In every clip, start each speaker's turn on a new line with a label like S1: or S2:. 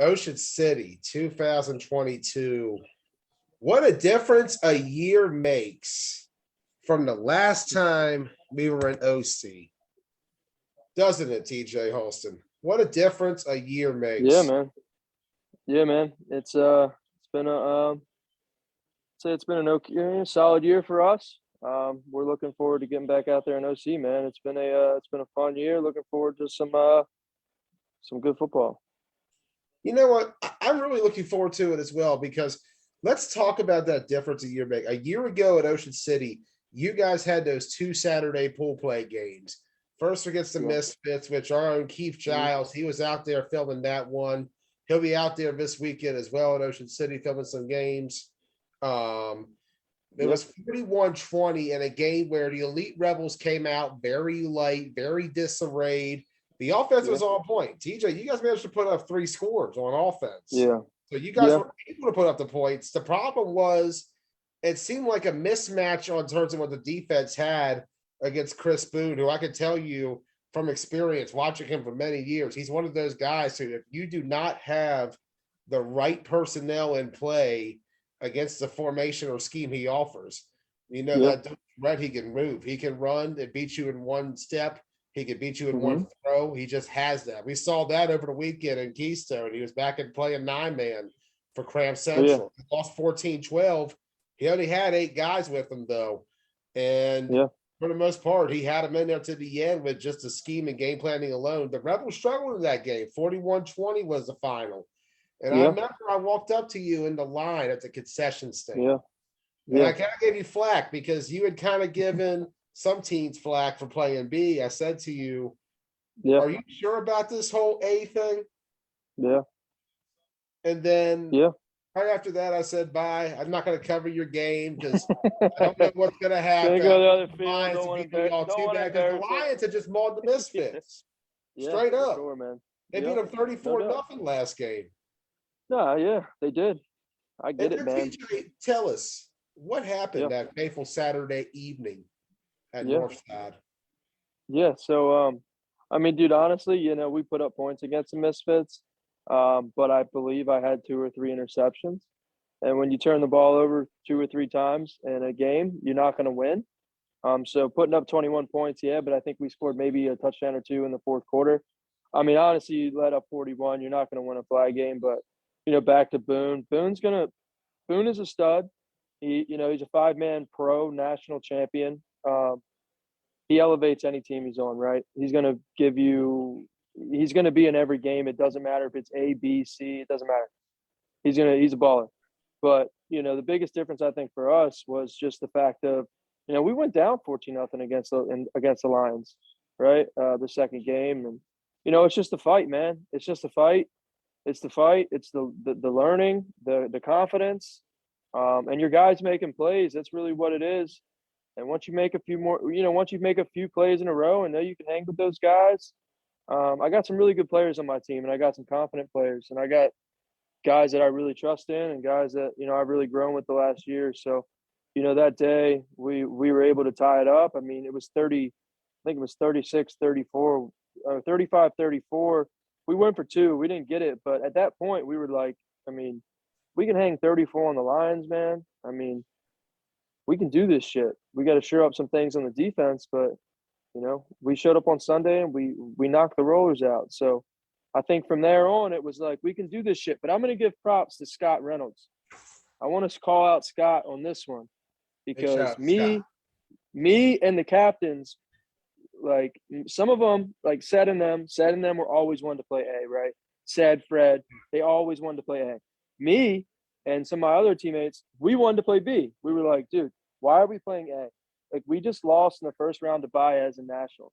S1: Ocean City, 2022. What a difference a year makes from the last time we were in OC, doesn't it, TJ Holston? What a difference a year
S2: Yeah,
S1: makes.
S2: man. Yeah, man. It's been a say it's been an okay, solid year for us. We're looking forward to getting back out there in OC, man. It's been a fun year. Looking forward to some good football.
S1: You know what? I'm really looking forward to it as well because let's talk about that difference a year make. A year ago at Ocean City, you guys had those two Saturday pool play games. First against the
S2: Yeah.
S1: Misfits, which our own Keith Giles, he was out there filming that one. He'll be out there this weekend as well at Ocean City filming some games. Um, it
S2: Yep.
S1: was 41-20 in a game where the Elite Rebels came out very light, very disarrayed. The offense
S2: Yeah.
S1: was on point. TJ, you guys managed to put up 3 scores on offense.
S2: Yeah.
S1: So you guys
S2: Yeah.
S1: were able to put up the points. The problem was it seemed like a mismatch on terms of what the defense had against Chris Boone, who I can tell you from experience watching him for many years, he's one of those guys who, if you do not have the right personnel in play against the formation or scheme he offers, you know
S2: Yeah.
S1: that Red, he can move, he can run, it beats you in one step, he can beat you in one
S2: Mm-hmm.
S1: throw. He just has that. We saw that over the weekend in Keystone. He was back in playing 9-man for Cram
S2: Oh, yeah.
S1: Central. He lost 14-12. He only had 8 guys with him, though. And
S2: Yeah.
S1: for the most part, he had them in there to the end with just the scheme and game planning alone. The Rebels struggled in that game. 41-20 was the final. And I
S2: Yeah.
S1: remember I walked up to you in the line at the concession stand.
S2: Yeah.
S1: And I
S2: Yeah.
S1: kind of gave you flack because you had kind of given some teams flack for playing B. I said to you,
S2: Yeah.
S1: are you sure about this whole A thing?
S2: Yeah.
S1: And then
S2: Yeah.
S1: right after that, I said, bye. I'm not going to cover your game because I don't know what's going to
S2: Gonna
S1: happen.
S2: go to the other
S1: The
S2: field.
S1: Lions
S2: Don't
S1: to
S2: want
S1: beat me all
S2: to
S1: too bad because the
S2: embarrass it.
S1: Lions had just mauled the Misfits.
S2: Yeah,
S1: Straight
S2: for
S1: up.
S2: sure, man.
S1: They beat
S2: Yeah.
S1: them
S2: No
S1: 34
S2: doubt.
S1: nothing last game.
S2: No, yeah, they did. I get
S1: And
S2: it,
S1: then
S2: man.
S1: TJ, tell us what happened
S2: Yeah.
S1: that fateful Saturday evening at
S2: Yeah.
S1: Northside.
S2: Yeah. So, I mean, dude, honestly, we put up points against the Misfits, but I believe I had 2 or 3 interceptions. And when you turn the ball over 2 or 3 times in a game, you're not going to win. So putting up 21 points, yeah, but I think we scored maybe a touchdown or 2 in the fourth quarter. I mean, honestly, you let up 41, you're not going to win a flag game. But back to Boone. Boone is a stud. He's a 5-man pro national champion. He elevates any team he's on, right? He's going to be in every game. It doesn't matter if it's A, B, C. It doesn't matter. He's a baller. But, the biggest difference I think for us was just the fact of, we went down 14-0 against the Lions, right? The second game. And, it's just a fight, man. It's just a fight. It's the fight. It's the learning, the confidence, and your guys making plays. That's really what it is. And once you make a few plays in a row and know you can hang with those guys, I got some really good players on my team, and I got some confident players, and I got guys that I really trust in, and guys that I've really grown with the last year. So, that day we were able to tie it up. I mean, it was 30, I think it was 36-34, 35-34. We went for 2. We didn't get it, but at that point we were like, I mean, we can hang 34 on the Lions, man. I mean, we can do this shit. We got to shore up some things on the defense, but we showed up on Sunday and we knocked the rollers out. So I think from there on it was like, we can do this shit. But I'm going to give props to Scott Reynolds. I want to call out Scott on this one because me and the captains, like some of them, like Sed and them were always wanted to play A, right? Sed, Fred, they always wanted to play A. Me and some of my other teammates, we wanted to play B. We were like, dude, why are we playing A? Like, we just lost in the first round to Baez and Nationals.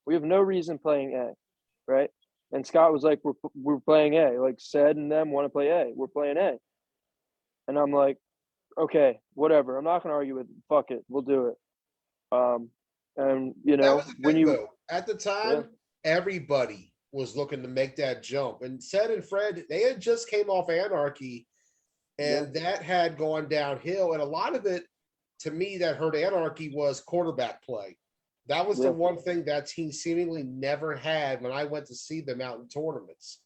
S2: We have no reason playing A, right? And Scott was like, we're playing A. Like, Sed and them want to play A. We're playing A. And I'm like, okay, whatever. I'm not going to argue with it. Fuck it. We'll do it. And,
S1: That was the
S2: when
S1: thing,
S2: you
S1: though. At the time, everybody was looking to make that jump. And Sed and Fred, they had just came off Anarchy, and that had gone downhill. And a lot of it, to me, that hurt Anarchy was quarterback play. That was the one thing that team seemingly never had when I went to see them out in tournaments.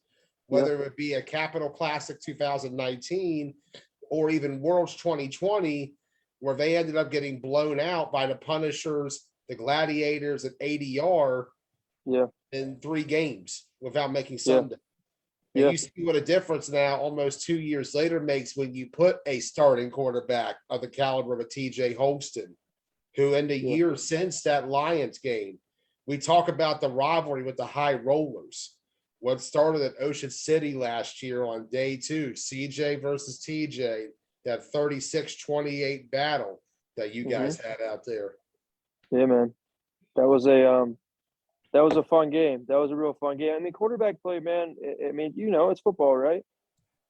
S1: whether it be a Capital Classic 2019 or even Worlds 2020, where they ended up getting blown out by the Punishers, the Gladiators, and ADR in 3 games without making Sunday. And you see what a difference now, almost 2 years later, makes when you put a starting quarterback of the caliber of a TJ Holston, who in the years since that Lions game, we talk about the rivalry with the high rollers. What started at Ocean City last year on day 2, CJ versus TJ, that 36-28 battle that you guys had out there.
S2: Yeah, man. That was a fun game. That was a real fun game. I mean, quarterback play, man. I mean, it's football, right?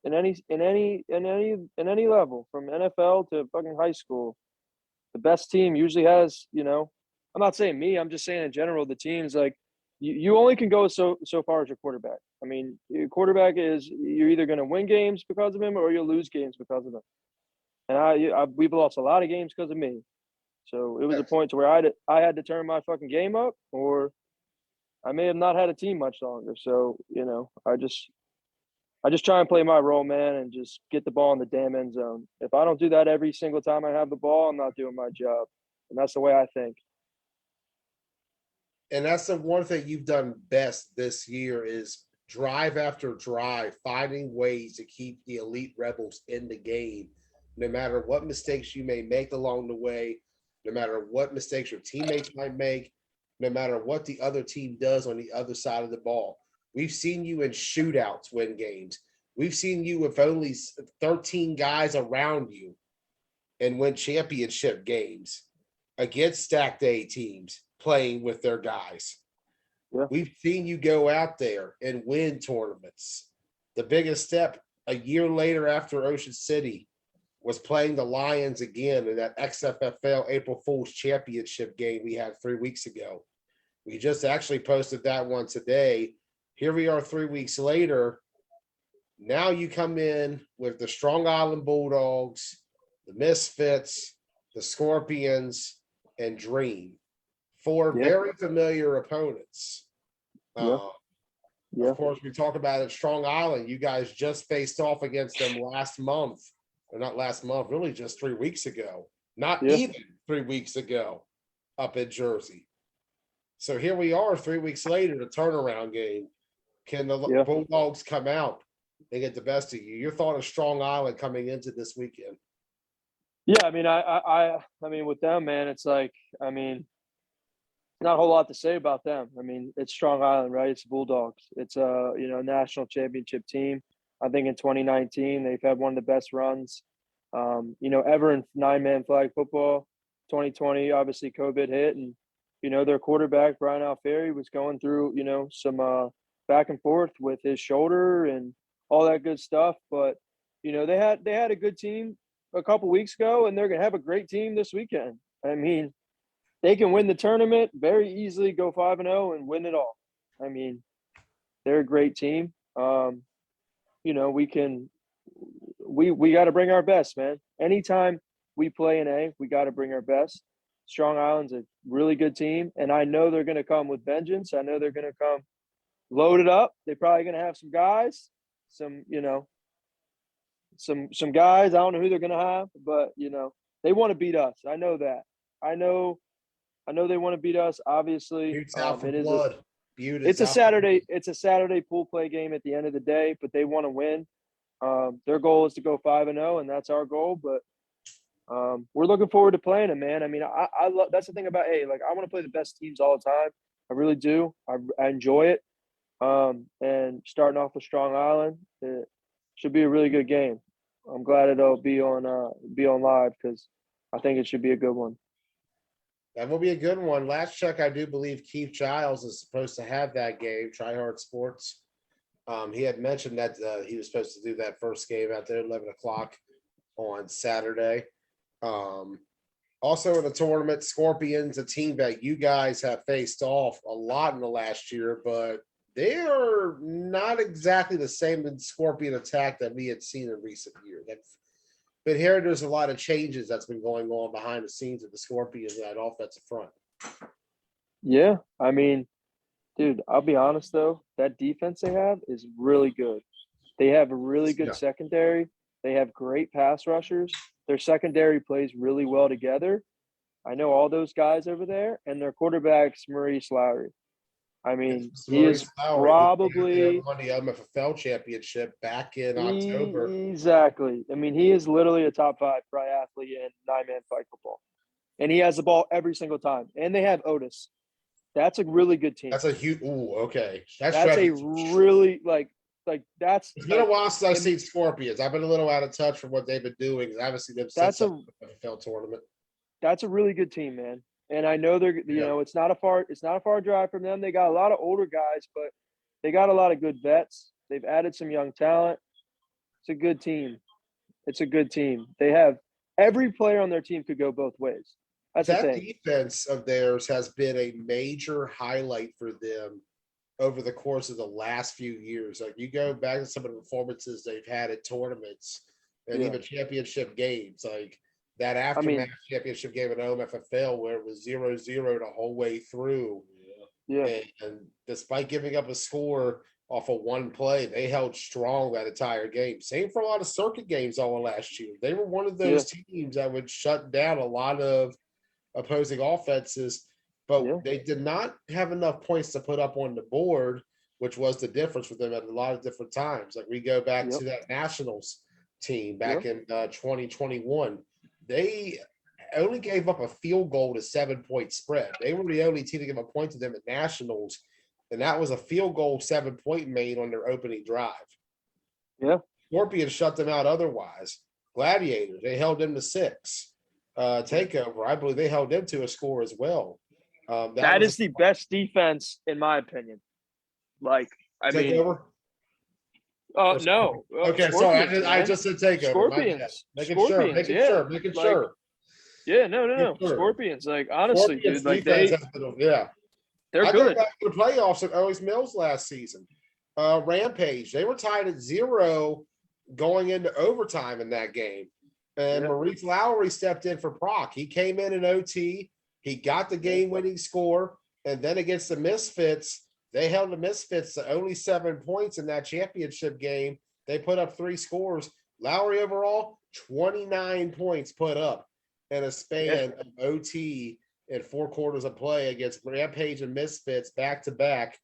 S2: In any level, from NFL to fucking high school, the best team usually has. I'm not saying me. I'm just saying in general, the teams like you only can go so far as your quarterback. I mean, your quarterback you're either going to win games because of him or you'll lose games because of him. And we've lost a lot of games because of me. So it was a point to where I had to turn my fucking game up, or I may have not had a team much longer. So, I just try and play my role, man, and just get the ball in the damn end zone. If I don't do that every single time I have the ball, I'm not doing my job. And that's the way I think.
S1: And that's the one thing you've done best this year is drive after drive, finding ways to keep the elite Rebels in the game, no matter what mistakes you may make along the way, no matter what mistakes your teammates might make, no matter what the other team does on the other side of the ball. We've seen you in shootouts win games. We've seen you with only 13 guys around you and win championship games against stacked A teams playing with their guys.
S2: Yeah.
S1: We've seen you go out there and win tournaments. The biggest step a year later after Ocean City was playing the Lions again in that XFFL April Fool's Championship game we had 3 weeks ago. We just actually posted that one today. Here we are 3 weeks later. Now you come in with the Strong Island Bulldogs, the Misfits, the Scorpions, and Dream. 4 very familiar opponents. Of course, we talk about it, Strong Island. You guys just faced off against them last month. Or not last month, really just 3 weeks ago. Not even 3 weeks ago up in Jersey. So here we are 3 weeks later, the turnaround game. Can the Bulldogs come out and get the best of you? Your thought of Strong Island coming into this weekend?
S2: Yeah, I mean, I mean, with them, man, it's like, I mean, not a whole lot to say about them. I mean, it's Strong Island, right? It's Bulldogs. It's a national championship team. I think in 2019 they've had one of the best runs, ever in 9-man flag football. 2020, obviously, COVID hit, and their quarterback Brian Alfieri was going through some back and forth with his shoulder and all that good stuff. But they had a good team a couple weeks ago, and they're gonna have a great team this weekend. I mean, they can win the tournament very easily, go 5-0 and win it all. I mean, they're a great team. We got to bring our best, man. Anytime we play an A, we got to bring our best. Strong Island's a really good team, and I know they're going to come with vengeance. I know they're going to come loaded up. They're probably going to have some guys, some guys. I don't know who they're going to have, but they want to beat us. I know that. I know they want to beat us. Obviously, it's a Saturday. It's a Saturday pool play game at the end of the day, but they want to win. Their goal is to go 5-0, and that's our goal. But we're looking forward to playing them, man. I mean, I love. That's the thing about like I want to play the best teams all the time. I really do. I enjoy it. And starting off with Strong Island, it should be a really good game. I'm glad it'll be on live because I think it should be a good one.
S1: That will be a good one. Last check, I do believe Keith Giles is supposed to have that game. Try Hard Sports. He had mentioned that he was supposed to do that first game out there at 11 o'clock on Saturday. Also in the tournament, Scorpions, a team that you guys have faced off a lot in the last year, but they are not exactly the same Scorpion attack that we had seen in recent years. But here there's a lot of changes that's been going on behind the scenes of the Scorpions in that offensive front.
S2: Yeah, I mean, dude, I'll be honest though, that defense they have is really good. They have a really good
S1: Yeah.
S2: secondary. They have great pass rushers. Their secondary plays really well together. I know all those guys over there, and their quarterback's Maurice Lowry. I mean,
S1: It's
S2: he is
S1: Maurice Lowry, who
S2: probably
S1: won the MFFL championship back in October.
S2: exactly. I mean, he is literally a top 5 probably athlete in 9-man flag football, and he has the ball every single time. And they have Otis. That's a really good team.
S1: That's a huge. Ooh, okay.
S2: That's a really that's.
S1: It's been a while since I've seen Scorpions. I've been a little out of touch from what they've been doing. I haven't seen them since the MFFL tournament.
S2: That's a really good team, man. And I know they're it's not a far drive from them. They got a lot of older guys, but they got a lot of good vets. They've added some young talent. It's a good team. It's a good team. They have every player on their team could go both ways. That's the
S1: That
S2: thing.
S1: defense of theirs has been a major highlight for them over the course of the last few years. Like you go back to some of the performances they've had at tournaments and even championship games, like that aftermath championship game at OMFFL where it was 0-0 the whole way through.
S2: Yeah.
S1: And despite giving up a score off of one play, they held strong that entire game. Same for a lot of circuit games all last year. They were one of those teams that would shut down a lot of opposing offenses, but they did not have enough points to put up on the board, which was the difference for them at a lot of different times. Like we go back to that Nationals team back in 2021. They only gave up a field goal to 7-point spread. They were the only team to give a point to them at Nationals, and that was a field goal 7-point made on their opening drive.
S2: Yeah.
S1: Scorpions shut them out otherwise. Gladiators, they held them to 6. Takeover, I believe they held them to a score as well.
S2: That is the best defense, in my opinion. Like, I
S1: Takeover?
S2: mean, no.
S1: Okay, sorry, I just said Takeover.
S2: Scorpions.
S1: Making sure.
S2: Yeah, no. Scorpions, like honestly,
S1: Scorpions
S2: dude, like
S1: they're
S2: they're good.
S1: Back to the playoffs at Owings Mills last season. Rampage, they were tied at 0 going into overtime in that game. And Maurice Lowry stepped in for Proc. He came in OT. He got the game-winning score. And then against the Misfits, they held the Misfits to only 7 points in that championship game. They put up 3 scores. Lowry overall, 29 points put up in a span of OT and 4 quarters of play against Rampage and Misfits back-to-back,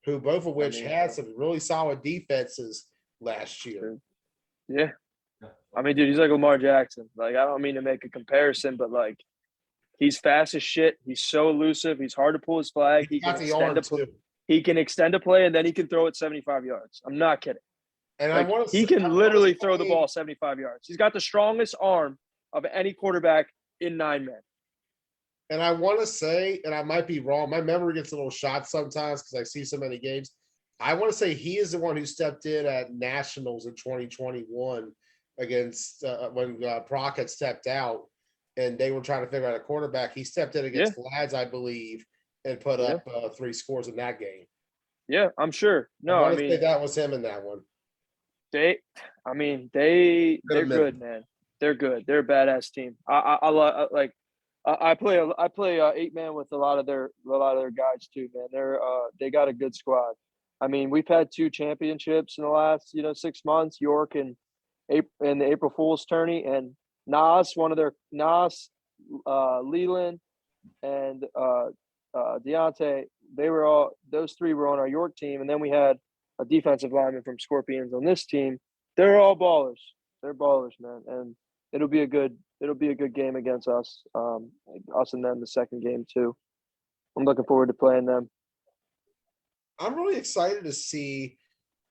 S1: who both of which had some really solid defenses last year.
S2: Yeah. I mean, dude, he's like Lamar Jackson. Like, I don't mean to make a comparison, but like, he's fast as shit. He's so elusive. He's hard to pull his flag. He can extend a play, and then he can throw it 75 yards. I'm not kidding.
S1: And
S2: like, he can literally throw the ball 75 yards. He's got the strongest arm of any quarterback in 9-man.
S1: And I want to say, and I might be wrong, my memory gets a little shot sometimes because I see so many games. I want to say he is the one who stepped in at Nationals in 2021 against when Proc had stepped out and they were trying to figure out a quarterback. He stepped in against Glads, I believe, and put up 3 scores in that game.
S2: Yeah, I'm sure. No,
S1: I mean, that was him in that one.
S2: They're good, man. They're good. They're a badass team. I play 8-man with a lot of their guys too, man. They got a good squad. I mean, we've had 2 championships in the last 6 months. York and the April Fool's tourney, and Leland, and Deontay. Those 3 were on our York team, and then we had a defensive lineman from Scorpions on this team. They're all ballers. They're ballers, man, and it'll be a good game against us. Us and them the second game too. I'm looking forward to playing them.
S1: I'm really excited to see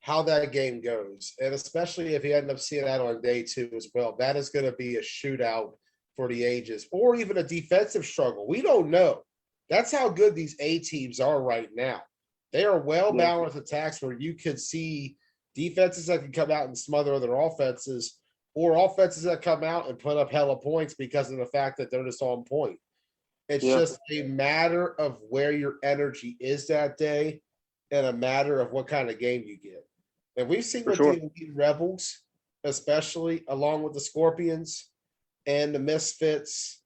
S1: how that game goes, and especially if you end up seeing that on day 2 as well. That is going to be a shootout for the ages, or even a defensive struggle. We don't know. That's how good these A teams are right now. They are well-balanced attacks where you could see defenses that can come out and smother other offenses, or offenses that come out and put up hella points because of the fact that they're just on point. It's just a matter of where your energy is that day and a matter of what kind of game you get. And we've seen what the Rebels, especially along with the Scorpions and the Misfits,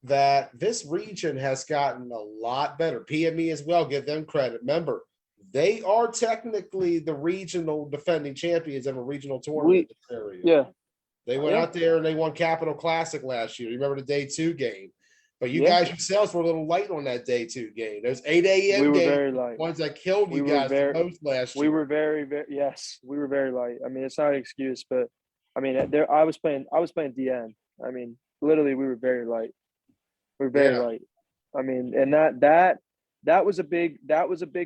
S1: that this region has gotten a lot better. PME as well, give them credit. Remember, They are technically the regional defending champions of a regional tournament in this area.
S2: Yeah.
S1: They went out there and they won Capital Classic last year. You remember the day 2 game? But you guys yourselves were a little light on that day 2 game. Those 8 a.m.
S2: We were
S1: games,
S2: very light.
S1: ones that killed you guys the most last year.
S2: We were very, yes, we were very light. I mean, it's not an excuse, but I mean, I was playing DN. I mean, literally, we were very light. We were very light. I mean, and that was a big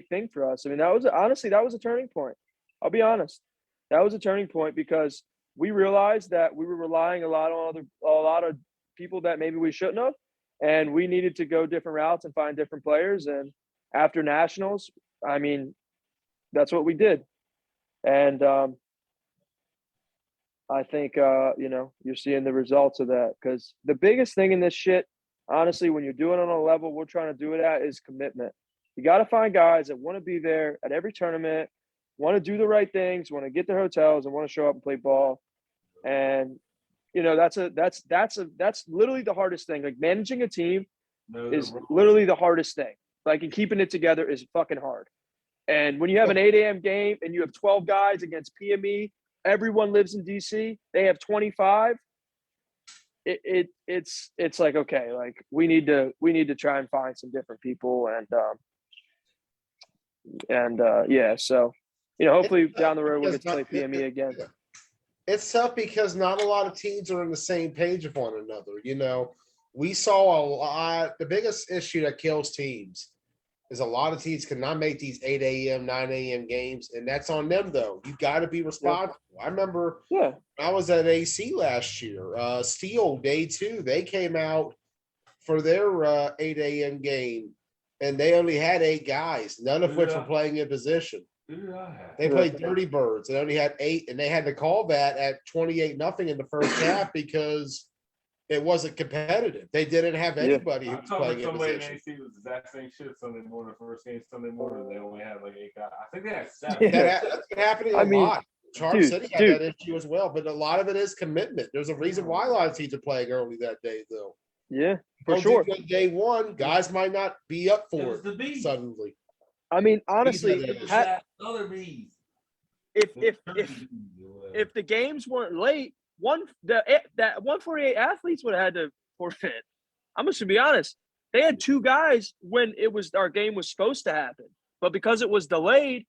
S2: thing for us. I mean, that was a turning point. I'll be honest. That was a turning point because we realized that we were relying a lot of people that maybe we shouldn't have, and we needed to go different routes and find different players. And after nationals, I mean, that's what we did. And I think you're seeing the results of that, because the biggest thing in this shit, honestly, when you're doing it on a level we're trying to do it at, is commitment. You got to find guys that want to be there at every tournament, want to do the right things, want to get their hotels, and want to show up and play ball. And that's literally the hardest thing. Like, managing a team is literally the hardest thing. Like, and keeping it together is fucking hard. And when you have an 8 a.m. game and you have 12 guys against PME, everyone lives in DC, they have 25. It's like, okay, like we need to try and find some different people, so hopefully down the road we'll get to play PME again.
S1: It's tough because not a lot of teams are on the same page of one another. We saw a lot. The biggest issue that kills teams is a lot of teams cannot make these 8 a.m., 9 a.m. games, and that's on them, though. You got to be responsible. I remember I was at AC last year. Steel, day 2, they came out for their 8 a.m. game, and they only had 8 guys, none of which were playing in position. They played Dirty Birds and only had 8, and they had to call that at 28-0 in the first half because it wasn't competitive. They didn't have anybody who was playing in position.
S3: AC was the exact same shit Sunday morning, first game Sunday morning. They only had like 8 guys. I think they had 7.
S1: That's been happening a lot. Charm City had that issue as well, but a lot of it is commitment. There's a reason why a lot of teams are playing early that day, though.
S2: Yeah, for sure.
S1: Day 1, guys might not be up for it suddenly.
S2: I mean, honestly, if the games weren't late, that 148 athletes would have had to forfeit. I'm just gonna be honest. They had 2 guys when our game was supposed to happen, but because it was delayed,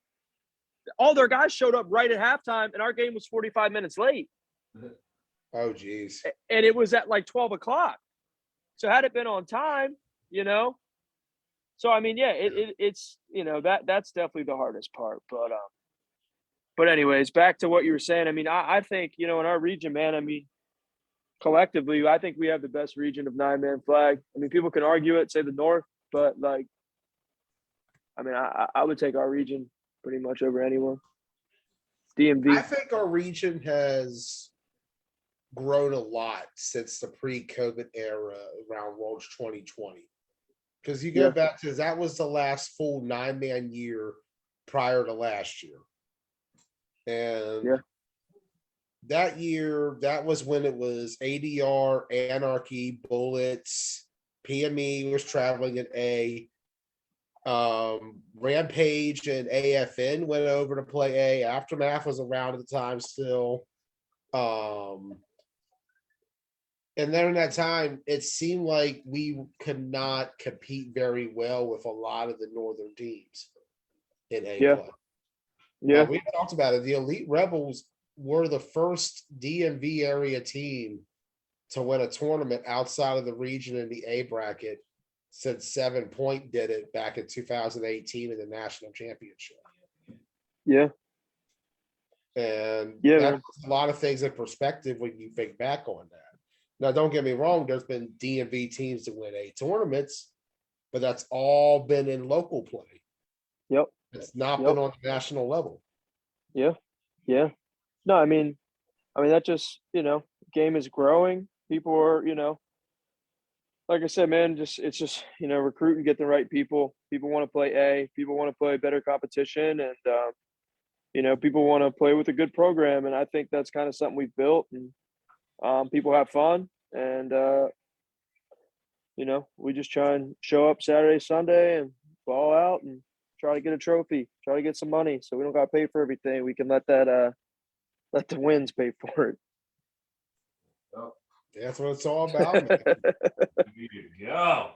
S2: all their guys showed up right at halftime, and our game was 45 minutes late.
S1: Oh, geez.
S2: And it was at like 12 o'clock. So had it been on time, So I mean, it's that's definitely the hardest part. But anyways, back to what you were saying. I mean, I think in our region, man. I mean, collectively, I think we have the best region of 9-man flag. I mean, people can argue it, say the North, but like, I mean, I would take our region pretty much over anyone. DMV.
S1: I think our region has grown a lot since the pre-COVID era around Worlds 2020. Because you go back to that was the last full 9-man year prior to last year. And that year, that was when it was ADR, Anarchy, Bullets, PME was traveling in A. Rampage and AFN went over to play A. Aftermath was around at the time still. And then in that time, it seemed like we could not compete very well with a lot of the northern teams in A play.
S2: Yeah.
S1: We talked about it. The Elite Rebels were the first DMV area team to win a tournament outside of the region in the A bracket since 7 Point did it back in 2018 in the national championship.
S2: Yeah.
S1: And that puts a lot of things in perspective when you think back on that. Now, don't get me wrong, there's been DMV teams that win A tournaments, but that's all been in local play.
S2: Yep.
S1: It's not been on the national level.
S2: Yeah. Yeah. No, I mean that just, game is growing. People are, like I said, man, it's just, recruit and get the right people. People want to play A. People want to play better competition, and people want to play with a good program. And I think that's kind of something we've built. And people have fun, and we just try and show up Saturday, Sunday, and ball out and try to get a trophy, try to get some money, so we don't got to pay for everything. We can let the wins pay for it.
S3: Oh,
S1: That's what it's all about, man.
S3: yeah.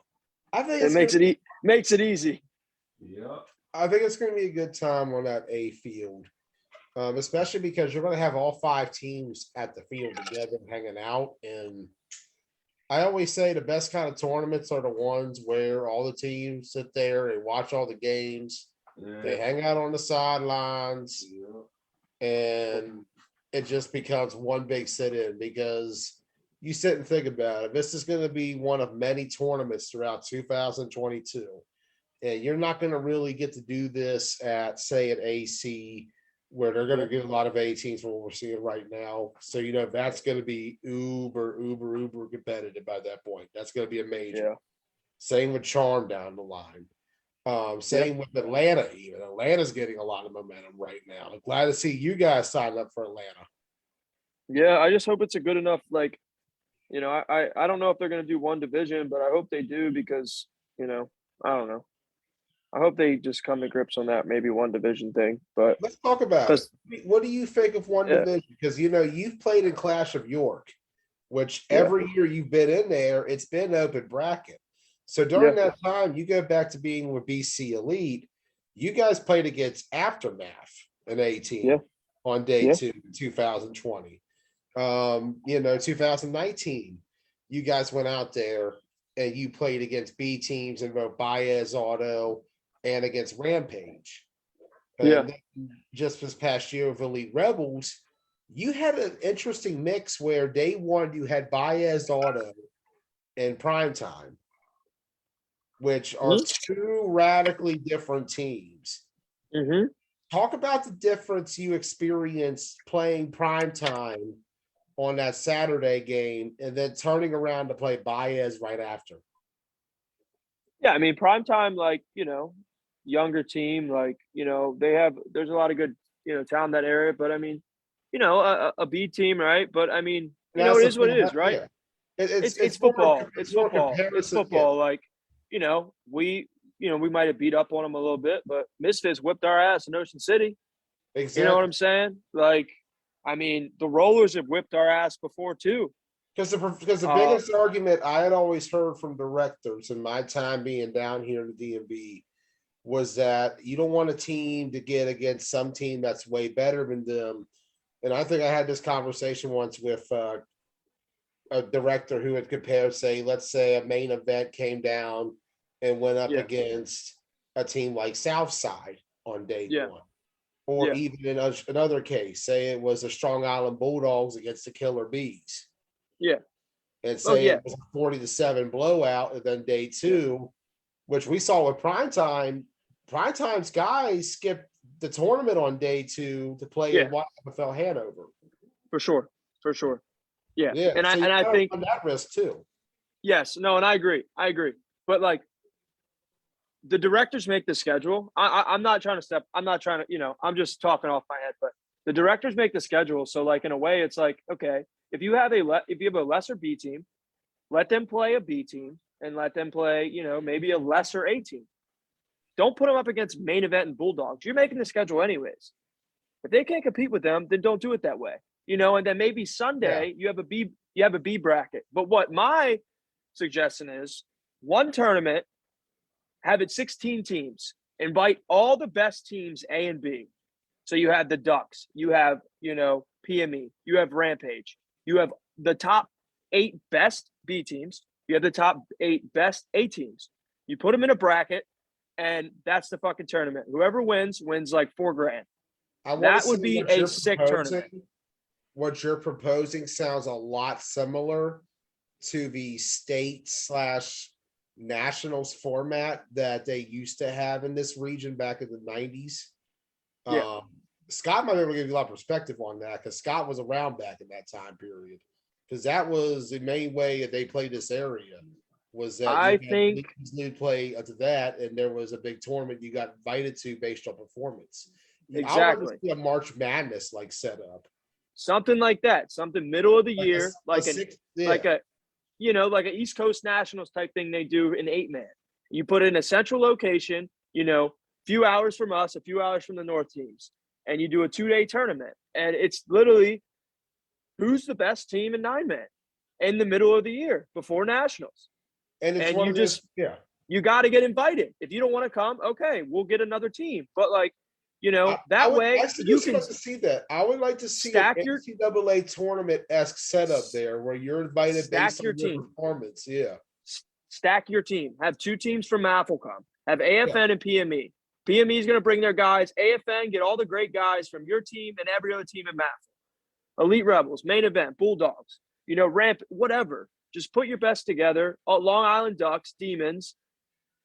S1: I think
S2: It
S1: it's
S2: makes it easy.
S3: Yeah.
S1: I think it's going to be a good time on that A field, especially because you're going to have all 5 teams at the field together hanging out. And I always say the best kind of tournaments are the ones where all the teams sit there and watch all the games. They hang out on the sidelines, and it just becomes one big sit-in because you sit and think about it. This is going to be one of many tournaments throughout 2022. And you're not going to really get to do this at, say, an AC, where they're going to get a lot of A teams from what we're seeing right now. So, that's going to be uber competitive by that point. That's going to be a major.
S2: Yeah.
S1: Same with Charm down the line. Same with Atlanta, even. Atlanta's getting a lot of momentum right now. I'm glad to see you guys sign up for Atlanta.
S2: Yeah, I just hope it's a good enough, I don't know if they're going to do one division, but I hope they do because, I don't know. I hope they just come to grips on that, maybe one division thing. But
S1: let's talk about it. What do you think of one division? Because you've played in Clash of York, which every year you've been in there, it's been open bracket. So during that time, you go back to being with BC Elite. You guys played against Aftermath, an A team, on day 2, 2020. 2019, you guys went out there and you played against B teams in both Baez Auto and against Rampage. And just this past year of Elite Rebels, you had an interesting mix where day 1 you had Baez Auto and Primetime, which are 2 radically different teams.
S2: Mm-hmm.
S1: Talk about the difference you experienced playing Primetime on that Saturday game and then turning around to play Baez right after.
S2: Yeah, I mean, Primetime, younger team, there's a lot of good, talent in that area, but I mean, a B team, right? But I mean, it is what it is, right?
S1: Yeah.
S2: It's football. It's football. It's football.
S1: Yeah.
S2: We might have beat up on them a little bit, but Misfits whipped our ass in Ocean City.
S1: Exactly.
S2: You know what I'm saying? I mean, the Rollers have whipped our ass before too.
S1: Because the biggest argument I had always heard from directors in my time being down here in the DMV was that you don't want a team to get against some team that's way better than them. And I think I had this conversation once with a director who had compared, let's say a main event came down and went up against a team like Southside on day 1. Or even in another case, say it was the Strong Island Bulldogs against the Killer Bees.
S2: Yeah.
S1: And say it was a 40-7 blowout, and then day 2, which we saw with Primetime. Primetime's guys skipped the tournament on day 2 to play in YFL Hanover.
S2: For sure. Yeah. And
S1: so
S2: I think
S1: that risk too.
S2: Yes. No, and I agree. But the directors make the schedule. I'm not trying to I'm just talking off my head, but the directors make the schedule. So in a way, it's okay, if you have a lesser B team, let them play a B team and let them play, maybe a lesser A team. Don't put them up against main event and Bulldogs. You're making the schedule anyways. If they can't compete with them, then don't do it that way. And then maybe Sunday you have a B bracket. But what my suggestion is, one tournament, have it 16 teams, invite all the best teams A and B. So you have the Ducks, you have, PME, you have Rampage, you have the top 8 best B teams, you have the top 8 best A teams. You put them in a bracket, and that's the fucking tournament. Whoever wins $4,000. That would be a sick tournament.
S1: What you're proposing sounds a lot similar to the state/nationals format that they used to have in this region back in the 90s. Scott might be able to give you a lot of perspective on that, because Scott was around back in that time period. Because that was the main way that they played this area, was that
S2: I think
S1: you'd play to that, and there was a big tournament you got invited to based on performance.
S2: Exactly.
S1: I want to see a March Madness set up.
S2: Something like that. Something middle of the year, like an East Coast Nationals type thing they do in 8-man. You put it in a central location, few hours from us, a few hours from the North teams, and you do a 2-day tournament. And it's literally who's the best team in 9-man in the middle of the year before nationals.
S1: And it's
S2: And
S1: one
S2: you
S1: of those,
S2: just
S1: yeah.
S2: you got to get invited. If you don't want to come, okay, we'll get another team. But like, you know, that way you can
S1: like to see that. I would like to see an
S2: stack your
S1: NCAA tournament-esque setup there where you're invited
S2: stack
S1: based
S2: your
S1: on your
S2: team.
S1: performance. Yeah.
S2: Stack your team. Have 2 teams from MAFLCOM. Have
S1: Yeah.
S2: AFN and PME. PME is going to bring their guys. AFN, get all the great guys from your team and every other team in MAFL. Elite Rebels, main event, Bulldogs, you know, Ramp, whatever. Just put your best together. Long Island Ducks, Demons,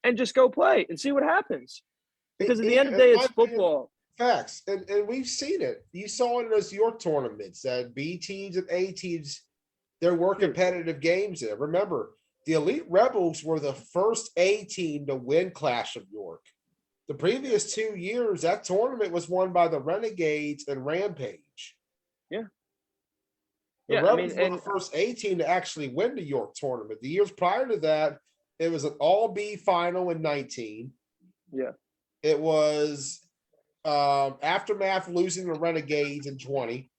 S2: and just go play and see what happens. Because at the end of the day, it's football.
S1: Facts. And we've seen it. You saw it in those York tournaments that B teams and A teams, there were competitive games there. Remember, the Elite Rebels were the first A team to win Clash of York. The previous 2 years, that tournament was won by the Renegades and Rampage.
S2: Yeah.
S1: The Rebels were the first A team to actually win the York tournament. The years prior to that, it was an all B final in 19.
S2: Yeah.
S1: It was Aftermath losing the Renegades in 20.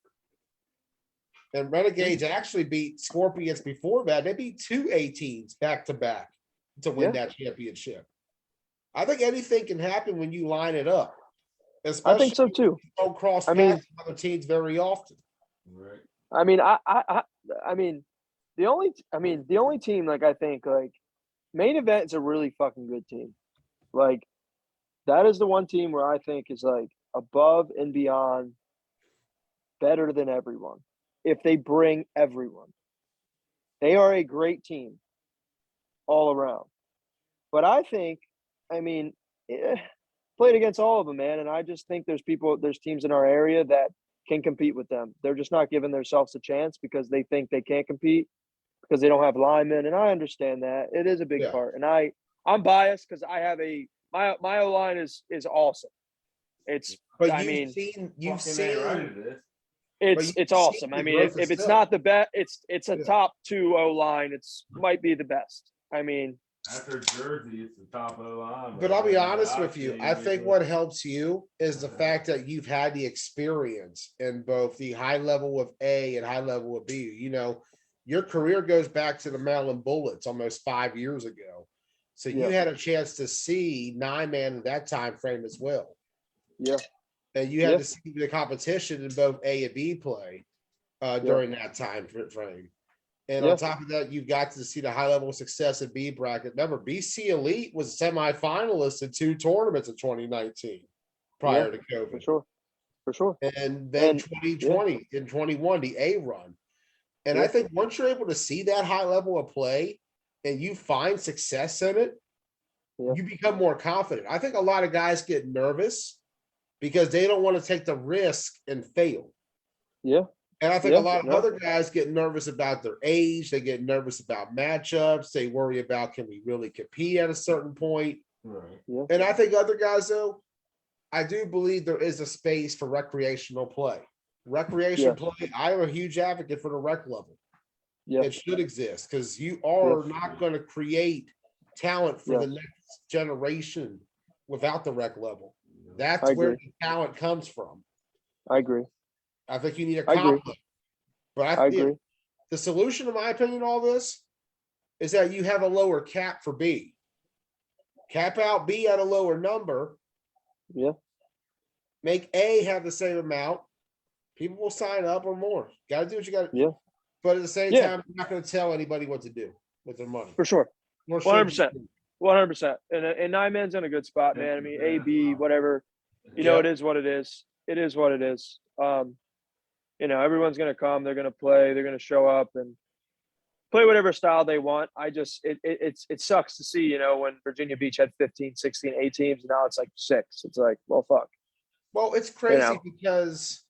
S1: And Renegades actually beat Scorpions before that. They beat 2 A teams back to back to win that championship. I think anything can happen when you line it up. Especially
S2: I think so too.
S1: You don't cross paths with other teams very often.
S3: Right.
S2: I mean, the only team, like, I think, like, main event is a really fucking good team. Like, that is the one team where I think is like above and beyond better than everyone. If they bring everyone, they are a great team all around. But I think, played against all of them, man. And I just think there's teams in our area that can compete with them. They're just not giving themselves a chance because they think they can't compete because they don't have linemen. And I understand that. It is a big part. And I'm biased because I have my O-line is awesome. It's it's awesome. I mean, if it's not the best, it's a top 2 O-line. It's might be the best. I mean,
S3: after Jersey, it's the top O-line.
S1: But I'll be honest with you. I think what helps you is the fact that you've had the experience in both the high level of A and high level of B. You know, your career goes back to the Maryland Bullets almost 5 years ago. So you had a chance to see 9-man in that time frame as well.
S2: Yeah.
S1: And you had to see the competition in both A and B play during that time frame. And on top of that, you got to see the high level of success in B bracket. Remember, BC Elite was a semifinalist in 2 tournaments in 2019 prior to COVID.
S2: For sure.
S1: And then 2020 and 21, the A run. And I think once you're able to see that high level of play and you find success in it, you become more confident. I think a lot of guys get nervous because they don't want to take the risk and fail.
S2: Yeah.
S1: And I think a lot of other guys get nervous about their age. They get nervous about matchups. They worry about, can we really compete at a certain point?
S3: Right.
S2: Yeah.
S1: And I think other guys, though, I do believe there is a space for recreational play. Recreation play, I am a huge advocate for the rec level. Yeah. It should exist because you are not going to create talent for the next generation without the rec level. That's where the talent comes from.
S2: I agree.
S1: I think you need a complement. But I agree. The solution, in my opinion, all this is that you have a lower cap for B. Cap out B at a lower number.
S2: Yeah.
S1: Make A have the same amount. People will sign up or more. Got to do what you got to do. Yeah. But at the same time, you're not going to tell anybody what to do with their money.
S2: For sure. 100%. 100%. And 9-man's in a good spot, man. I mean, A, B, whatever. You know, it is what it is. It is what it is. You know, everyone's going to come. They're going to play. They're going to show up and play whatever style they want. It sucks to see, you know, when Virginia Beach had 15, 16, 8 teams, and now it's like 6. It's like, well, fuck.
S1: Well, it's crazy because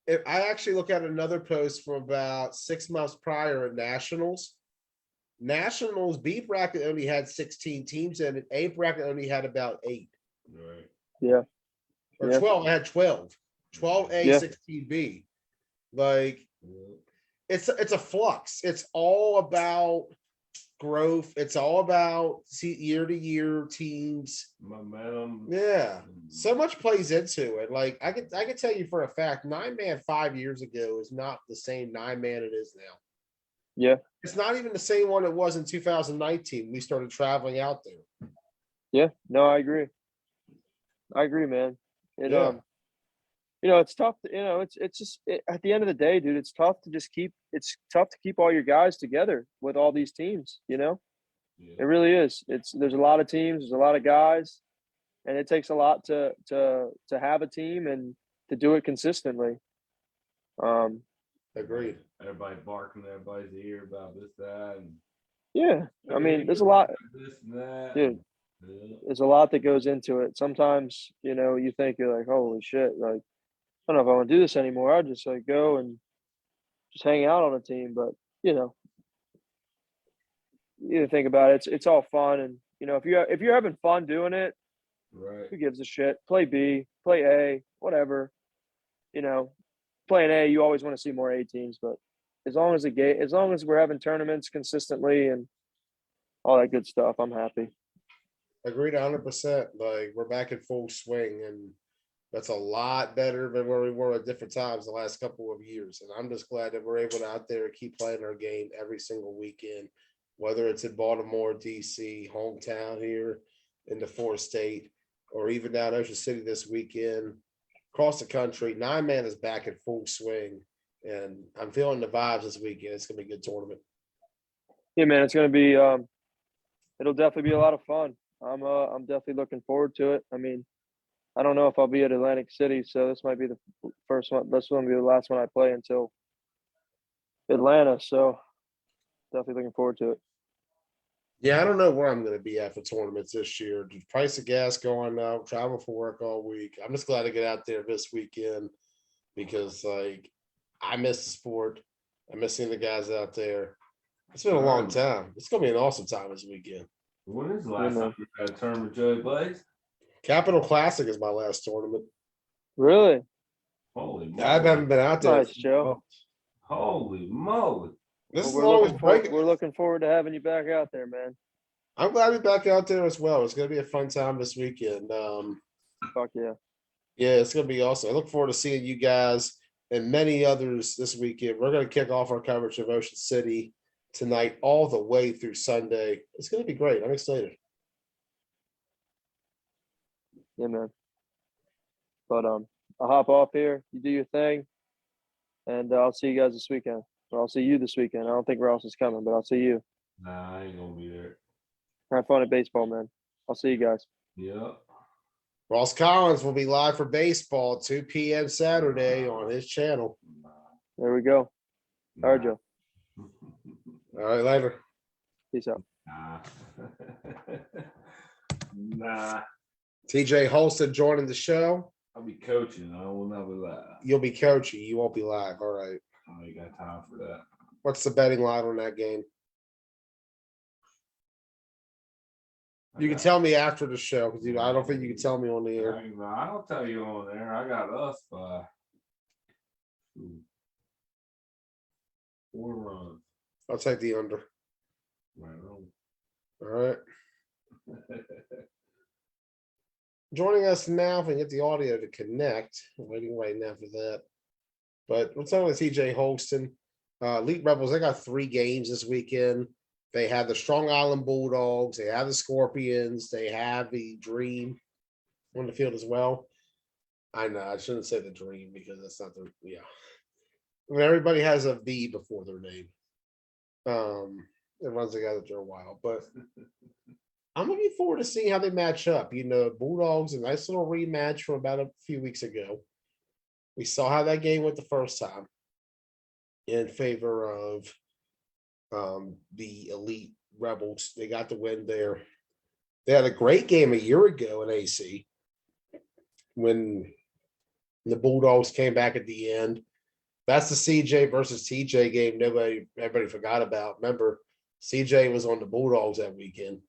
S1: if I actually look at another post from about 6 months prior at Nationals. Nationals B bracket only had 16 teams in it. A bracket only had about 8.
S3: Right.
S2: Yeah.
S1: Or 12. I had 12. 12A, 16B. Like, it's a flux. It's all about growth. It's all about year to year teams.
S3: Momentum.
S1: Yeah. So much plays into it. Like I could tell you for a fact, 9-man 5 years ago is not the same 9-man it is now.
S2: Yeah.
S1: It's not even the same one it was in 2019. We started traveling out there.
S2: Yeah. No, I agree. Man.
S1: Yeah.
S2: It's tough to, it's just at the end of the day, dude, it's tough to keep all your guys together with all these teams,
S3: Yeah.
S2: It really is. There's a lot of teams, there's a lot of guys, and it takes a lot to have a team and to do it consistently.
S1: Agreed.
S3: Everybody barking in everybody's ear about this, that, and
S2: Yeah. I mean, there's a lot,
S3: this and that.
S2: dude.
S3: Yeah.
S2: There's a lot that goes into it. Sometimes, you think you're like, holy shit, like, I don't know if I want to do this anymore. I'll just like go and just hang out on a team. But you think about it, it's all fun, and if you're having fun doing it,
S3: Right.
S2: who gives a shit? Play B, play A, whatever. Playing A, you always want to see more A teams, but as long as we're having tournaments consistently and all that good stuff, I'm happy.
S1: Agreed 100%. Like we're back in full swing, and that's a lot better than where we were at different times the last couple of years. And I'm just glad that we're able to out there keep playing our game every single weekend, whether it's in Baltimore, DC, hometown here in the 4th state, or even down Ocean City this weekend, across the country. 9-man is back in full swing, and I'm feeling the vibes this weekend. It's gonna be a good tournament.
S2: Yeah, man, it's gonna be it'll definitely be a lot of fun. I'm definitely looking forward to it. I mean, I don't know if I'll be at Atlantic City, so this might be the first one. This one will be the last one I play until Atlanta. So definitely looking forward to it.
S1: Yeah, I don't know where I'm going to be at for tournaments this year. The price of gas going up, travel for work all week. I'm just glad to get out there this weekend because, like, I miss the sport. I miss seeing the guys out there. It's been a long time. It's going to be an awesome time this weekend.
S3: When is the last time you had a tournament, Joey Blaze?
S1: Capital Classic is my last tournament.
S2: Really?
S3: Holy moly.
S1: I haven't been out there.
S2: Nice, Joe.
S3: Holy moly.
S1: This is
S2: Well,
S1: always
S2: we're looking forward to having you back out there, man.
S1: I'm glad to be back out there as well. It's going to be a fun time this weekend.
S2: Fuck yeah.
S1: Yeah, it's going to be awesome. I look forward to seeing you guys and many others this weekend. We're going to kick off our coverage of Ocean City tonight all the way through Sunday. It's going to be great. I'm excited.
S2: Yeah, man. But I'll hop off here. You do your thing, and I'll see you guys this weekend. Or I'll see you this weekend. I don't think Ross is coming, but I'll see you.
S3: Nah, I ain't gonna be there.
S2: Have fun at baseball, man. I'll see you guys.
S3: Yep.
S1: Ross Collins will be live for baseball 2 p.m. Saturday on his channel.
S2: There we go. All right, Joe.
S1: All right, later.
S2: Peace out.
S3: Nah. Nah.
S1: TJ Holston joining the show.
S3: I'll be coaching. I will not be live.
S1: You'll be coaching. You won't be live. All right.
S3: I ain't got time for that.
S1: What's the betting line on that game? You can tell me after the show because I don't think you can tell me on the air.
S3: I don't tell you on there. I got us by 4 runs.
S1: I'll take the under.
S3: Right on.
S1: All right. Joining us now, if we can get the audio to connect. I'm waiting right now for that. But we're talking with TJ Holston. Elite Rebels, they got 3 games this weekend. They have the Strong Island Bulldogs. They have the Scorpions. They have the Dream on the field as well. I know, I shouldn't say the Dream because that's not the, yeah. I mean, everybody has a V before their name. It runs together after a while, but I'm looking forward to seeing how they match up. Bulldogs, a nice little rematch from about a few weeks ago. We saw how that game went the first time in favor of the Elite Rebels. They got the win there. They had a great game a year ago in AC when the Bulldogs came back at the end. That's the CJ versus TJ game everybody forgot about. Remember, CJ was on the Bulldogs that weekend.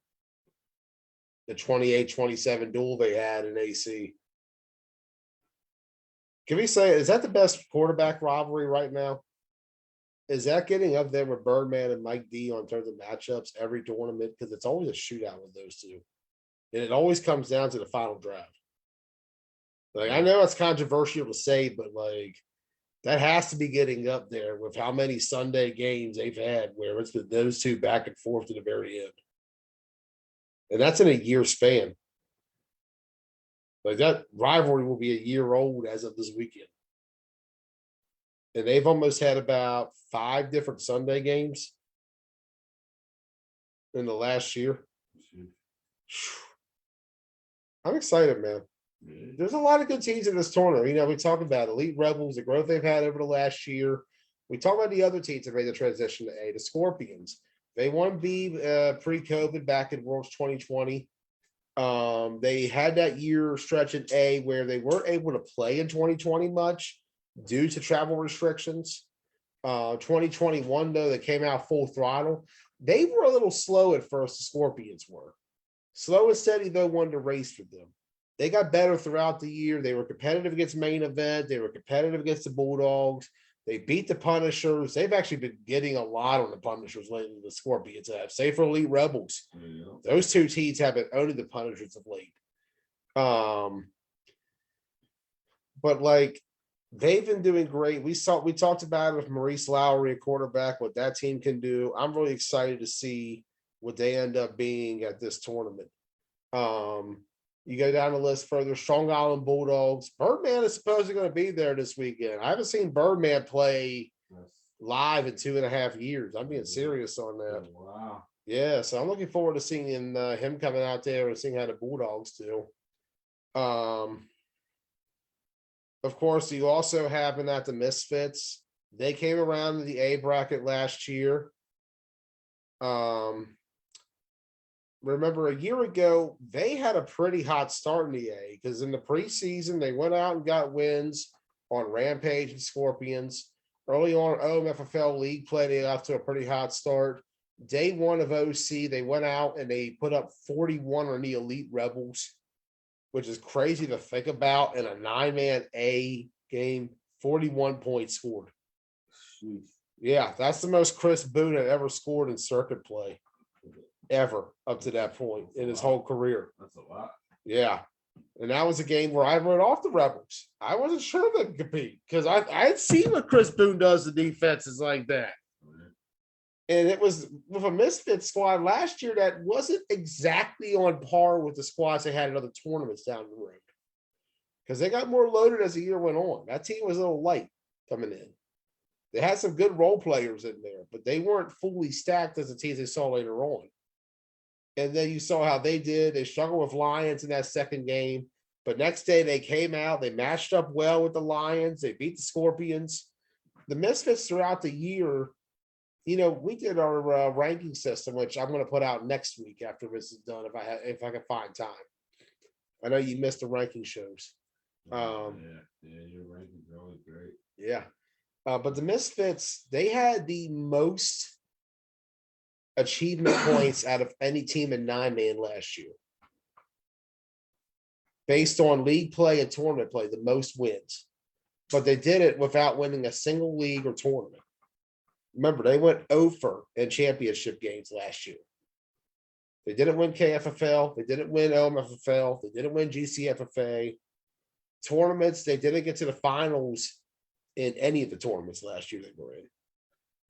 S1: The 28-27 duel they had in AC. Can we say, is that the best quarterback rivalry right now? is that getting up there with Birdman and Mike D on terms of matchups every tournament? Because it's always a shootout with those two. And it always comes down to the final draft. Like, I know it's controversial to say, but like that has to be getting up there with how many Sunday games they've had where it's been those two back and forth to the very end. And that's in a year span. Like that rivalry will be a year old as of this weekend. And they've almost had about 5 different Sunday games in the last year. I'm excited, man. There's a lot of good teams in this tournament. You know, we talk about Elite Rebels, the growth they've had over the last year. We talk about the other teams that made the transition to A, the Scorpions. They won B pre-COVID back in Worlds 2020. They had that year stretch in A where they weren't able to play in 2020 much due to travel restrictions. 2021, though, they came out full throttle. They were a little slow at first, the Scorpions were. Slow and steady, though, won the race for them. They got better throughout the year. They were competitive against main event. They were competitive against the Bulldogs. They beat the Punishers. They've actually been getting a lot on the Punishers lately, the Scorpions have. Save for Elite Rebels.
S3: Yeah.
S1: Those two teams have been owning the Punishers of late. But like they've been doing great. We talked about it with Maurice Lowry, a quarterback, what that team can do. I'm really excited to see what they end up being at this tournament. You go down the list further, Strong Island Bulldogs. Birdman is supposedly going to be there this weekend. I haven't seen Birdman play live in 2.5 years. I'm being serious on that.
S3: Oh, wow.
S1: Yeah, so I'm looking forward to seeing him coming out there and seeing how the Bulldogs do. Of course, you also have the Misfits. They came around in the A bracket last year. Remember a year ago, they had a pretty hot start in the A because in the preseason, they went out and got wins on Rampage and Scorpions. Early on, OMFFL League play, they got to a pretty hot start. Day one of OC, they went out and they put up 41 on the Elite Rebels, which is crazy to think about in a 9-man A game, 41 points scored.
S3: Jeez.
S1: Yeah, that's the most Chris Boone had ever scored in circuit play. Ever up to that point in his whole career.
S3: That's a lot.
S1: Yeah. And that was a game where I wrote off the Rebels. I wasn't sure they could compete because I had seen what Chris Boone does to defenses like that. And it was with a Misfit squad last year that wasn't exactly on par with the squads they had in other tournaments down the road. Because they got more loaded as the year went on. That team was a little light coming in. They had some good role players in there, but they weren't fully stacked as the teams they saw later on. And then you saw how they did. They struggled with Lions in that second game. But next day they came out. They matched up well with the Lions. They beat the Scorpions. The Misfits throughout the year, you know, we did our ranking system, which I'm going to put out next week after this is done if I can find time. I know you missed the ranking shows.
S3: Yeah, your rankings are always great.
S1: Yeah. But the Misfits, they had the most achievement points out of any team in 9-man last year. Based on league play and tournament play, the most wins. But they did it without winning a single league or tournament. Remember, they went 0 in championship games last year. They didn't win KFFL. They didn't win OMFFL. They didn't win GCFFA. Tournaments, they didn't get to the finals in any of the tournaments last year they were in.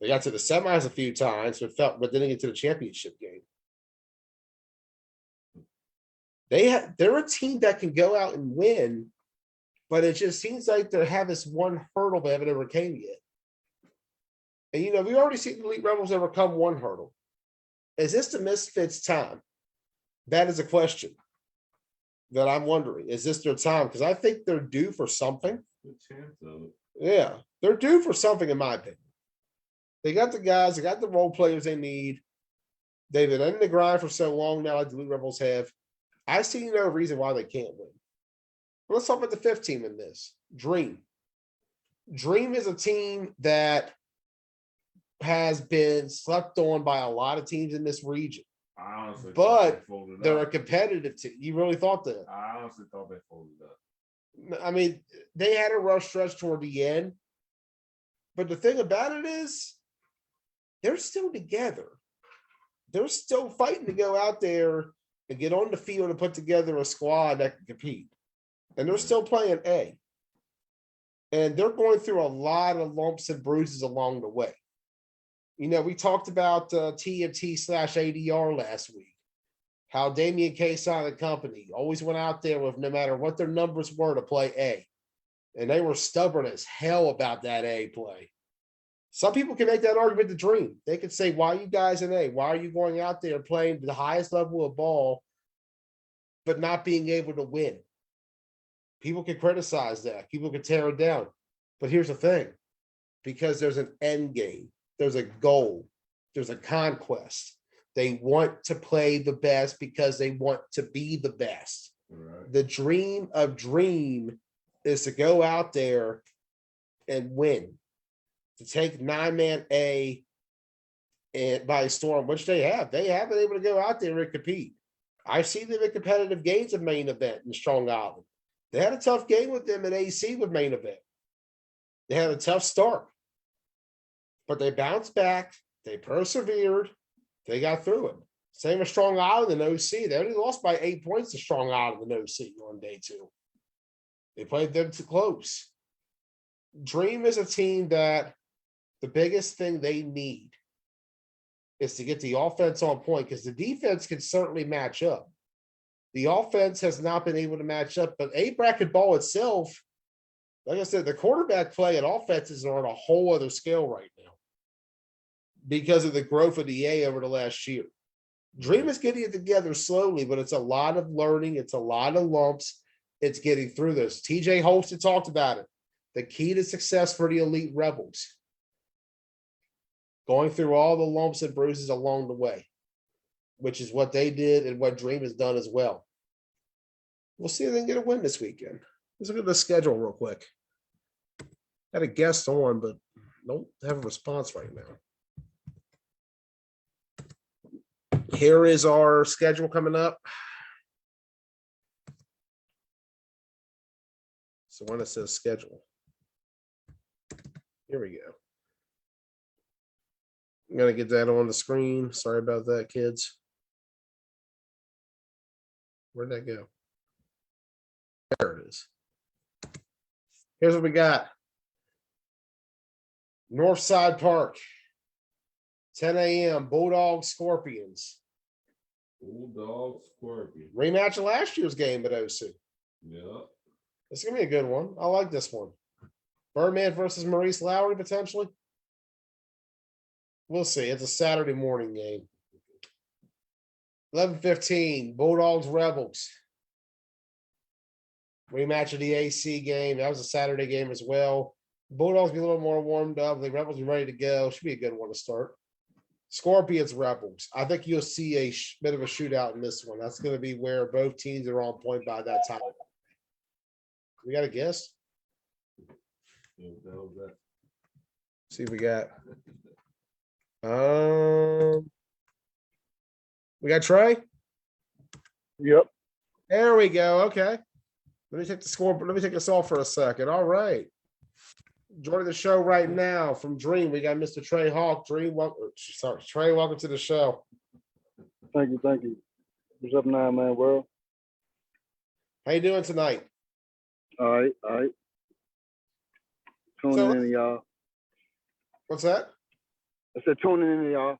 S1: They got to the semis a few times, but didn't get to the championship game. They're a team that can go out and win, but it just seems like they have this one hurdle they haven't overcame yet. And you know, we've already seen the Elite Rebels overcome one hurdle. Is this the Misfits' time? That is a question that I'm wondering. Is this their time? Because I think they're due for something.
S3: Good chance of it.
S1: Yeah, they're due for something, in my opinion. They got the guys, they got the role players they need. They've been in the grind for so long now, like the Elite Rebels have. I see no reason why they can't win. But let's talk about the 5th team in this. Dream. Dream is a team that has been slept on by a lot of teams in this region.
S3: I honestly
S1: But
S3: thought they
S1: they're a
S3: folded up.
S1: competitive team. You really thought that?
S3: I honestly thought they folded up.
S1: I mean, they had a rough stretch toward the end. But the thing about it is, they're still together. They're still fighting to go out there and get on the field and put together a squad that can compete. And they're still playing A. And they're going through a lot of lumps and bruises along the way. You know, we talked about TNT/ADR last week. How Damian Cason and company always went out there with no matter what their numbers were to play A. And they were stubborn as hell about that A play. Some people can make that argument to Dream. They could say, why are you guys in A? Why are you going out there playing the highest level of ball, but not being able to win? People can criticize that. People can tear it down. But here's the thing. Because there's an end game. There's a goal. There's a conquest. They want to play the best because they want to be the best.
S3: Right.
S1: The dream of Dream is to go out there and win. To take 9-man A and by storm, which they have. They have been able to go out there and compete. I've seen them in competitive games of Main Event in Strong Island. They had a tough game with them in AC with Main Event. They had a tough start. But they bounced back. They persevered. They got through it. Same with Strong Island and OC. They only lost by 8 points to Strong Island and OC on day 2. They played them too close. Dream is a team that the biggest thing they need is to get the offense on point because the defense can certainly match up. The offense has not been able to match up, but A bracket ball itself, like I said, the quarterback play and offenses are on a whole other scale right now because of the growth of the A over the last year. Dream is getting it together slowly, but it's a lot of learning. It's a lot of lumps. It's getting through this. TJ Holston talked about it. The key to success for the elite Rebels. Going through all the lumps and bruises along the way, which is what they did and what Dream has done as well. We'll see if they can get a win this weekend. Let's look at the schedule real quick. Had a guest on, but don't have a response right now. Here is our schedule coming up. So when it says schedule, here we go. I'm going to get that on the screen. Sorry about that, kids. Where'd that go? There it is. Here's what we got. Northside Park, 10 a.m. Bulldogs Scorpions.
S3: Bulldog Scorpion.
S1: Rematch of last year's game at OC.
S3: Yeah.
S1: This is going to be a good one. I like this one. Birdman versus Maurice Lowry, potentially. We'll see. It's a Saturday morning game. 11:15, Bulldogs Rebels. Rematch of the AC game. That was a Saturday game as well. Bulldogs be a little more warmed up. The Rebels be ready to go. Should be a good one to start. Scorpions Rebels. I think you'll see a bit of a shootout in this one. That's going to be where both teams are on point by that time. We got a guess?
S3: Yeah, that was that.
S1: See if we got. We got Trey.
S2: Yep.
S1: There we go. Okay. Let me take the score. Let me take us off for a second. All right. Joining the show right now from Dream, we got Mr. Trey Hawk. Dream, Trey, welcome to the show.
S2: Thank you. Thank you. What's up now, man, world?
S1: How you doing tonight?
S2: All right. All right. Tuning in, y'all.
S1: What's that?
S2: I said tuning in, y'all.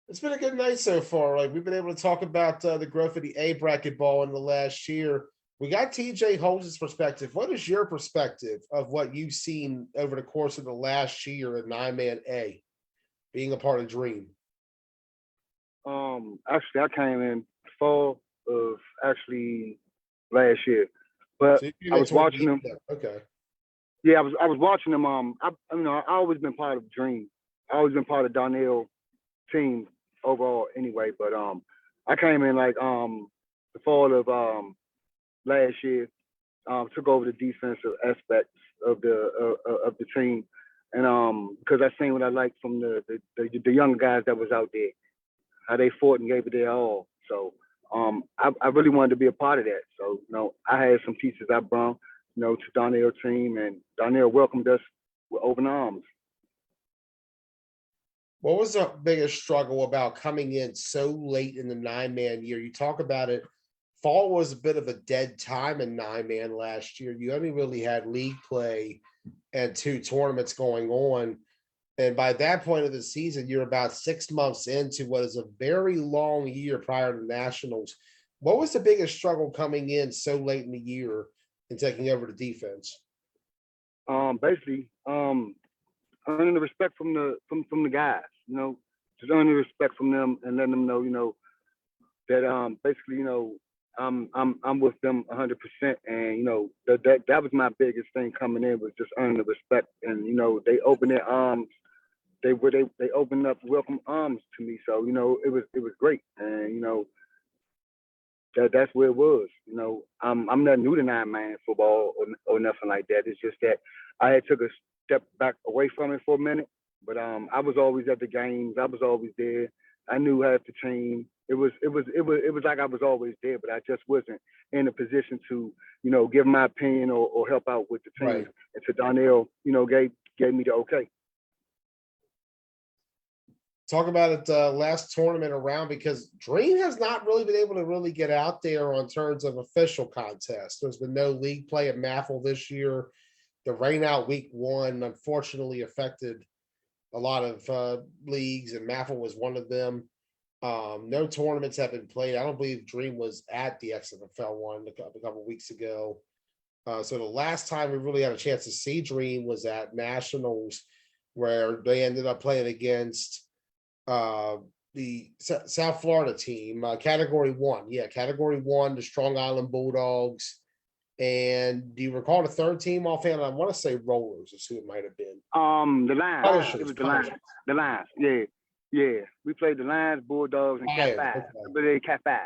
S1: It's been a good night so far. Like we've been able to talk about the growth of the A bracket ball in the last year. We got TJ Holmes' perspective. What is your perspective of what you've seen over the course of the last year at 9-man A, being a part of Dream?
S2: Actually, I came in fall of actually last year, but
S1: So
S2: I was watching them.
S1: Okay.
S2: Yeah, I was watching them. I always been part of Dream. I always been part of Donnell team overall anyway. But I came in like the fall of last year, took over the defensive aspects of the team, and because I seen what I liked from the young guys that was out there, how they fought and gave it their all. So I really wanted to be a part of that. So I had some pieces I brought to Donnell team, and Donnell welcomed us with open arms.
S1: What was the biggest struggle about coming in so late in the 9-man year? You talk about it. Fall was a bit of a dead time in 9-man last year. You only really had league play and 2 tournaments going on. And by that point of the season, you're about 6 months into what is a very long year prior to nationals. What was the biggest struggle coming in so late in the year and taking over the defense?
S4: Basically, earning the respect from the guys, just earning the respect from them and letting them know, that basically, I'm with them 100%, and that was my biggest thing coming in, was just earning the respect, and they opened their arms, they opened up welcome arms to me, so it was great, and that's where it was. I'm not new to 9-man football or nothing like that. It's just that I had took a step back away from it for a minute, but I was always at the games. I was always there. I knew half the team. It was like I was always there, but I just wasn't in a position to give my opinion or help out with the team.
S1: Right.
S4: And so Donnell gave me the okay.
S1: Talk about it, last tournament around, because Dream has not really been able to really get out there on terms of official contests. There's been no league play at Maffle this year. The rain out week 1 unfortunately affected a lot of leagues, and Maffle was one of them. No tournaments have been played. I don't believe Dream was at the XFL one a couple of weeks ago. So the last time we really had a chance to see Dream was at Nationals, where they ended up playing against the South Florida team, Category 1. Yeah, Category 1, the Strong Island Bulldogs. And do you recall the third team offhand? I want to say Rollers is who it might have been.
S4: The Lions.
S1: Punishers,
S4: It was the
S1: Punishers.
S4: Lions. The Lions. Yeah. Yeah. We played the Lions, Bulldogs, and Cat 5.
S1: Okay.
S4: But they Cat 5.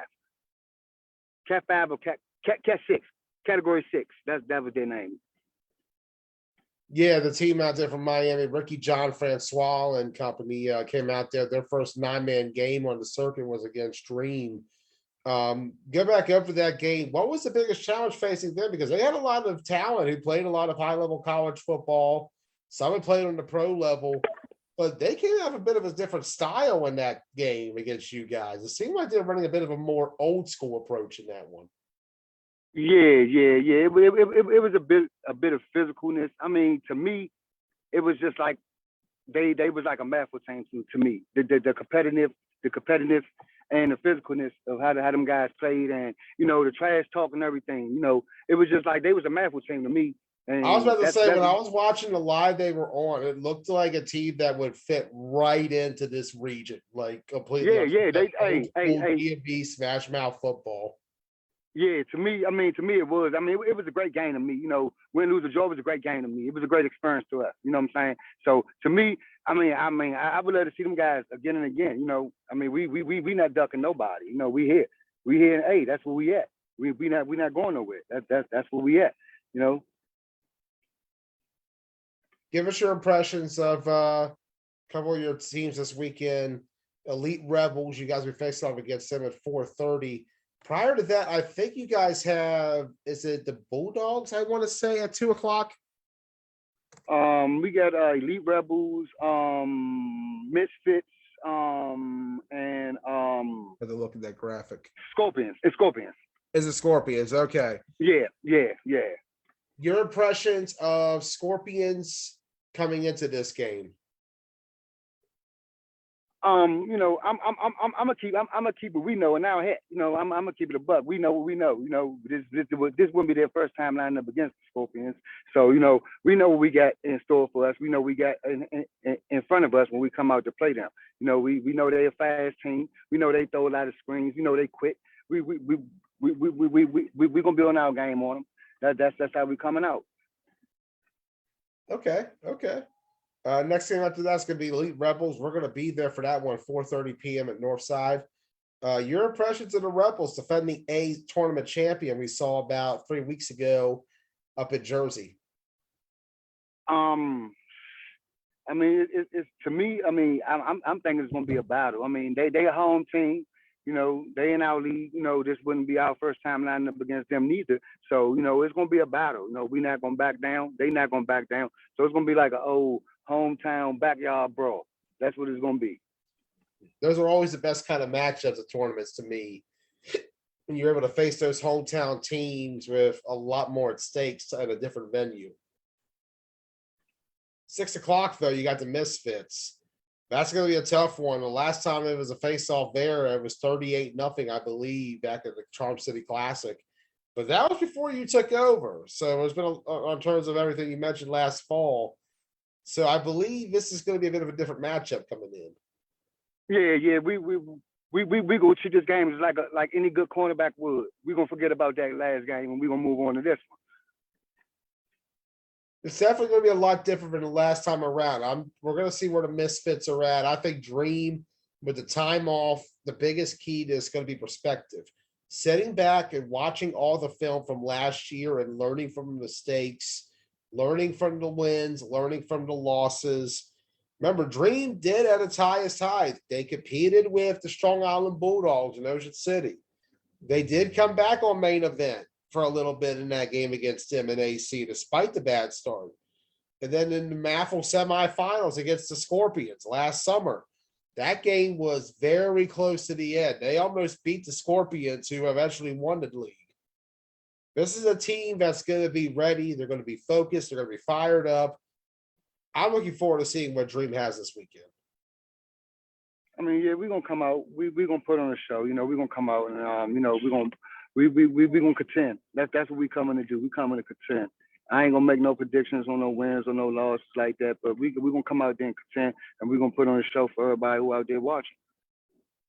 S4: Cat 5 or Cat 6. Category 6. That was their name.
S1: Yeah, the team out there from Miami, Ricky John Francois and company, came out there. Their first 9-man game on the circuit was against Dream. Go back up for that game. What was the biggest challenge facing them? Because they had a lot of talent who played a lot of high-level college football. Some had played on the pro level, but they came out with a bit of a different style in that game against you guys. It seemed like they were running a bit of a more old-school approach in that one.
S4: Yeah. It was a bit of physicalness. I mean, to me, it was just like they was like a Maffle team to me. The competitive and the physicalness of how them guys played, and the trash talk and everything. It was just like they was a Maffle team to me. And
S1: I was about to say, when I was watching the live they were on, it looked like a team that would fit right into this region, like completely.
S4: Yeah.
S1: D&B Smash Mouth football.
S4: Yeah, to me it was. I mean, it was a great game to me. Win, lose, or draw was a great game to me. It was a great experience to us. You know what I'm saying? So to me, I would love to see them guys again and again. I mean, we not ducking nobody. We here. We here, and hey, that's where we at. We not going nowhere. That's where we at.
S1: Give us your impressions of a couple of your teams this weekend. Elite Rebels, you guys will be facing off against them at 4:30. Prior to that, I think you guys have, is it the Bulldogs, I want to say, at 2:00?
S4: We got Elite Rebels, Misfits, and
S1: For the look at that graphic.
S4: Scorpions. It's Scorpions.
S1: Is it Scorpions? Okay.
S4: Yeah.
S1: Your impressions of Scorpions coming into this game?
S4: I'm gonna keep it. We know, and now heck, I'm gonna keep it a buck. We know what we know. This wouldn't be their first time lining up against the Scorpions. So we know what we got in store for us. We know we got in front of us when we come out to play them. We know they're a fast team. We know they throw a lot of screens. We know they quick. We gonna build our game on them. That's how we coming out.
S1: Okay. Next game after that's going to be Elite Rebels. We're going to be there for that one, 4:30 p.m. at Northside. Your impressions of the Rebels defending A tournament champion we saw about 3 weeks ago up in Jersey?
S4: I mean, it's to me. I mean, I'm thinking it's going to be a battle. I mean, they a home team. They in our league. This wouldn't be our first time lining up against them neither. So it's going to be a battle. We're not going to back down. They not going to back down. So it's going to be like an old hometown backyard brawl. That's what it's gonna be.
S1: Those are always the best kind of matchups of tournaments to me. When you're able to face those hometown teams with a lot more at stakes at a different venue. 6 o'clock though, you got the Misfits. That's gonna be a tough one. The last time it was a face-off there, it was 38-0, I believe, back at the Charm City Classic. But that was before you took over. So it's been on terms of everything you mentioned last fall. So I believe this is gonna be a bit of a different matchup coming in.
S4: Yeah. We go treat this game as like any good cornerback would. We're gonna forget about that last game and we're gonna move on to this one.
S1: It's definitely going to be a lot different than the last time around. We're going to see where the Misfits are at. I think Dream with the time off, the biggest key to this is going to be perspective. Sitting back and watching all the film from last year and learning from the mistakes, learning from the wins, learning from the losses. Remember, Dream did at its highest height. They competed with the Strong Island Bulldogs in Ocean City. They did come back on main event for a little bit in that game against them in AC, despite the bad start. And then in the MAFL semifinals against the Scorpions last summer, that game was very close to the end. They almost beat the Scorpions, who eventually won the league. This is a team that's going to be ready. They're going to be focused. They're going to be fired up. I'm looking forward to seeing what Dream has this weekend.
S4: I mean, yeah, we're gonna come out. We're gonna put on a show. You know, we're gonna come out and we're gonna contend. That's what we coming to do. We coming to contend. I ain't gonna make no predictions on no wins or no losses like that. But we're gonna come out there and contend, and we're gonna put on a show for everybody who out there watching.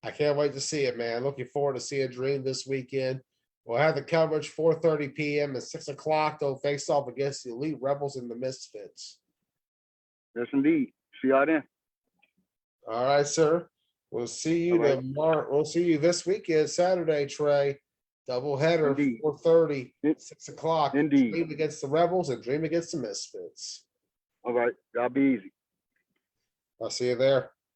S1: I can't wait to see it, man. Looking forward to seeing Dream this weekend. We'll have the coverage 4:30 p.m. and 6 o'clock. They'll face off against the Elite Rebels and the Misfits.
S4: Yes, indeed. See y'all then.
S1: All right, sir. We'll see you tomorrow. We'll see you this weekend, Saturday, Trey. Doubleheader, 4:30, 6 o'clock.
S4: Indeed.
S1: Dream against the Rebels and Dream against the Misfits.
S4: All right. Y'all be easy.
S1: I'll see you there.